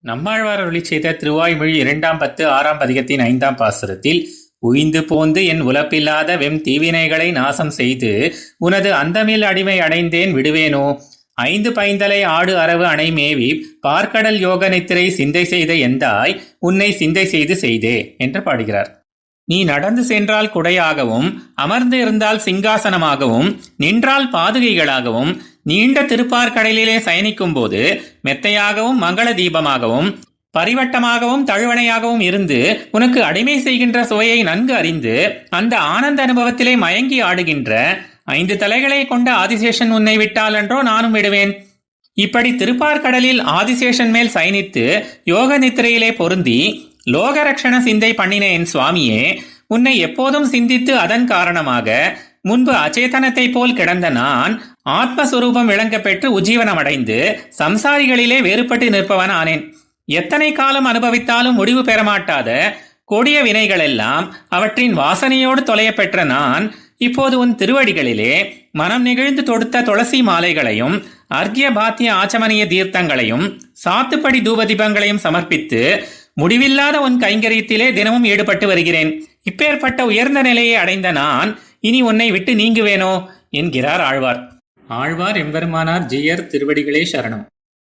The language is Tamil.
நம்மாழ்வார் அருளிச் செய்த திருவாய்மொழி 2-10-6 பதிகத்தின் 5 பாசுரத்தில் உய்ந்து போந்து என் உலப்பில்லாத வெம் தீவினைகளை நாசம் செய்து உனது அந்தமில் அடிமை அடைந்தேன் விடுவேனோ 5 பைந்தலை ஆடு அரவு அணை மேவி பார்க்கடல் யோக நித்திரை சிந்தை செய்த எந்தாய் உன்னை சிந்தை செய்து செய்தே என்று பாடுகிறார். நீ நடந்து சென்றால் குடையாகவும், அமர்ந்து இருந்தால் சிங்காசனமாகவும், நின்றால் பாதுகைகளாகவும், நீண்ட திருப்பார்கடலிலே சயனிக்கும் போது மெத்தையாகவும் மங்கள தீபமாகவும் பரிவட்டமாகவும் தழுவணையாகவும் இருந்து உனக்கு அடிமை செய்கின்ற சுவையை நன்கு அறிந்து அந்த ஆனந்த அனுபவத்திலே மயங்கி ஆடுகின்ற 5 தலைகளை கொண்ட ஆதிசேஷன் உன்னை விட்டால் என்றோ நானும் விடுவேன். இப்படி திருப்பார்கடலில் ஆதிசேஷன் மேல் சயனித்து யோக நித்திரையிலே பொருந்தி லோகரக்ஷண சிந்தை பண்ணின என் சுவாமியே, உன்னை எப்போதும் சிந்தித்து அதன் காரணமாக முன்பு அச்சேதனத்தை போல் கிடந்த நான் ஆத்மஸ்வரூபம் விளங்க பெற்று உஜ்ஜீவனமடைந்து சம்சாரிகளிலே வேறுபட்டு நிற்பவன் ஆனேன். எத்தனை காலம் அனுபவித்தாலும் முடிவு பெறமாட்டாத கொடிய வினைகளெல்லாம் அவற்றின் வாசனையோடு தொலைய பெற்ற நான் இப்போது உன் திருவடிகளிலே மனம் நெகிழ்ந்து தொடுத்த துளசி மாலைகளையும் அர்க்கிய பாத்திய ஆச்சமனிய தீர்த்தங்களையும் சாத்துப்படி தூபதீபங்களையும் சமர்ப்பித்து முடிவில்லாத உன் கைங்கரியத்திலே தினமும் ஈடுபட்டு வருகிறேன். இப்பேற்பட்ட உயர்ந்த நிலையை அடைந்த நான் இனி உன்னை விட்டு நீங்குவேனோ என்கிறார் ஆழ்வார். ஆழ்வார் எம்பெருமானார் ஜீயர் திருவடிகளே சரணம்.